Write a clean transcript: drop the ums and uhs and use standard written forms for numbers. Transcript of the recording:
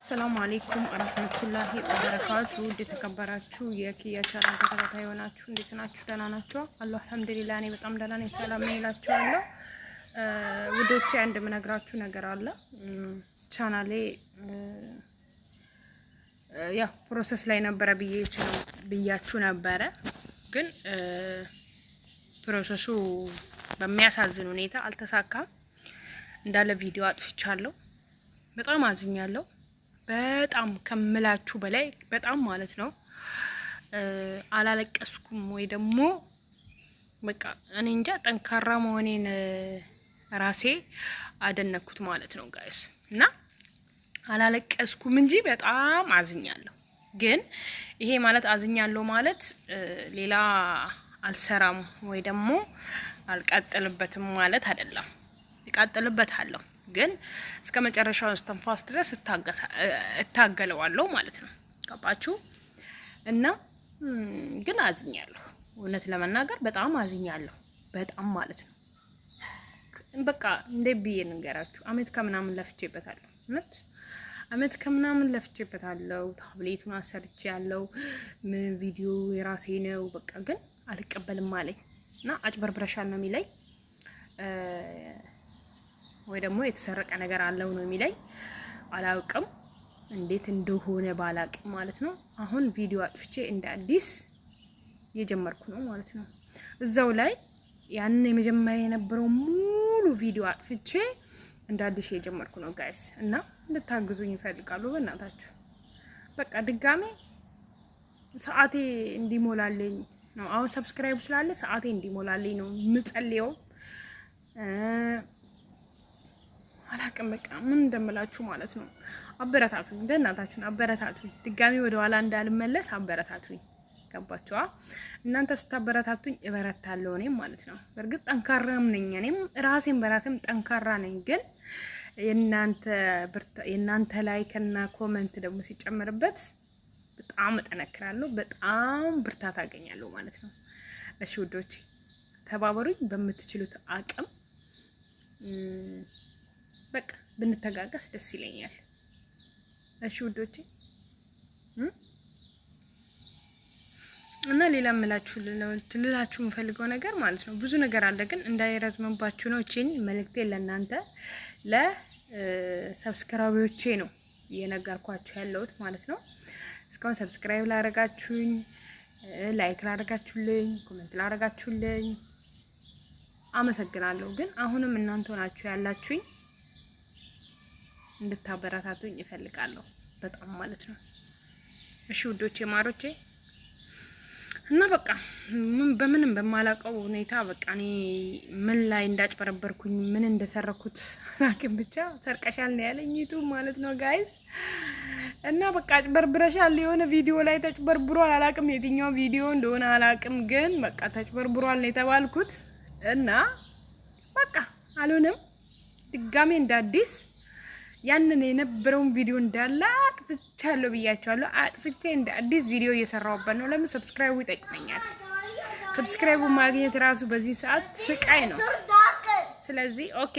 ሰላም አለይኩም ወራህመቱላሂ ወበረካቱ። የተከበራችሁ የኪያ ቻናል ተከታታይ ሆናችሁ እንዴት ናችሁ? ደህና ናችሁ? አላህ አልሐምዱሊላህ እኔ በጣም ደህና ነኝ። ሰላም ነኝ እላችኋለሁ። ውዶቼ አንድ የምነግራችሁ ነገር አለ። ቻናሌ ያው ፕሮሰስ ላይ ነበረ ብያችሁ ነበረ፣ ግን ፕሮሰሱ በሚያሳዝን ሁኔታ አልተሳካም። እንዳለ ቪዲዮ አጥፍቻለሁ። በጣም አዝኛለሁ። በጣም ከምላችሁ በላይ በጣም ማለት ነው። አላለቀስኩም ወይ ደግሞ በቃ እኔ እንጃ ጠንካራ መሆኔን ራሴ አደነኩት ማለት ነው ጋይስ። እና አላለቀስኩም እንጂ በጣም አዝኛለሁ። ግን ይሄ ማለት አዝኛለሁ ማለት ሌላ አልሰራም ወይ ደግሞ አልቀጥልበትም ማለት አይደለም። እቀጥልበታለሁ ግን እስከ መጨረሻው እስትንፋስ ድረስ እታገለዋለሁ ማለት ነው። ገባችሁ? እና ግን አዝኛለሁ። እውነት ለመናገር በጣም አዝኛለሁ። በጣም ማለት ነው። በቃ እንደ ብዬ ንገራችሁ አመት ከምናምን ለፍቼበታለሁ። እውነት አመት ከምናምን ለፍቼበታለሁ። ታብሌቱን አሰርቼ ያለው ምን ቪዲዮ የራሴ ነው። በቃ ግን አልቀበልም አለኝ እና አጭበርብረሻል ነው የሚለኝ ወይ ደግሞ የተሰረቀ ነገር አለው ነው የሚለኝ። አላውቅም እንዴት እንደሆነ ባላቅም ማለት ነው። አሁን ቪዲዮ አጥፍቼ እንደ አዲስ እየጀመርኩ ነው ማለት ነው። እዛው ላይ ያን የመጀመሪያ የነበረው ሙሉ ቪዲዮ አጥፍቼ እንደ አዲስ እየጀመርኩ ነው ጋይስ። እና እንድታግዙኝ ይፈልጋሉ በእናታችሁ። በቃ ድጋሜ ሰዓቴ እንዲሞላልኝ ነው። አሁን ሰብስክራይብ ስላለ ሰዓቴ እንዲሞላልኝ ነው የምጸልየው። አላቅም በቃ ምን እንደምላችሁ ማለት ነው። አበረታቱኝ፣ በእናታችሁ አበረታቱኝ። ድጋሚ ወደ ኋላ እንዳልመለስ አበረታቱኝ። ገባችኋ? እናንተ ስታበረታቱኝ እበረታለሁ እኔም ማለት ነው። በእርግጥ ጠንካራም ነኝ፣ እኔም ራሴን በራሴም ጠንካራ ነኝ። ግን የእናንተ ላይክ እና ኮሜንት ደግሞ ሲጨመርበት በጣም እጠነክራለሁ፣ በጣም ብርታት አገኛለሁ ማለት ነው። እሺ ውዶቼ ተባበሩኝ በምትችሉት አቅም። በቃ ብንተጋገስ ደስ ይለኛል። እሺ ውዶቼ እና ሌላ ልላችሁ የምፈልገው ነገር ማለት ነው ብዙ ነገር አለ፣ ግን እንዳይረዝምባችሁ ነው እቺን መልእክቴ ለእናንተ ለሰብስክራይበሮቼ ነው እየነገርኳችሁ ያለሁት ማለት ነው። እስካሁን ሰብስክራይብ ላደረጋችሁኝ፣ ላይክ ላደረጋችሁልኝ፣ ኮሜንት ላደረጋችሁልኝ አመሰግናለሁ። ግን አሁንም እናንተ ናችሁ ያላችሁኝ እንድታበረታቱኝ ይፈልጋለሁ በጣም ማለት ነው። እሺ ውዶቼ ማሮቼ እና በቃ በምንም በማላቀው ሁኔታ በቃ እኔ ምን ላይ እንዳጭበረበርኩኝ ምን እንደሰረኩት አላቅም፣ ብቻ ሰርቀሻል ነው ያለኝ ዩቲዩብ ማለት ነው ጋይስ። እና በቃ አጭበርብረሻል የሆነ ቪዲዮ ላይ ተጭበርብሯል። አላቅም የትኛው ቪዲዮ እንደሆነ አላቅም፣ ግን በቃ ተጭበርብሯል ነው የተባልኩት። እና በቃ አልሆነም። ድጋሜ እንዳዲስ ያንን የነበረውን ቪዲዮ እንዳለ አጥፍቻለሁ ብያቸዋለሁ። አጥፍቼ እንደ አዲስ ቪዲዮ እየሰራሁበት ነው። ለምን? ሰብስክራይቡ ይጠቅመኛል። ሰብስክራይቡ ማግኘት ራሱ በዚህ ሰዓት ስቃይ ነው። ስለዚህ ኦኬ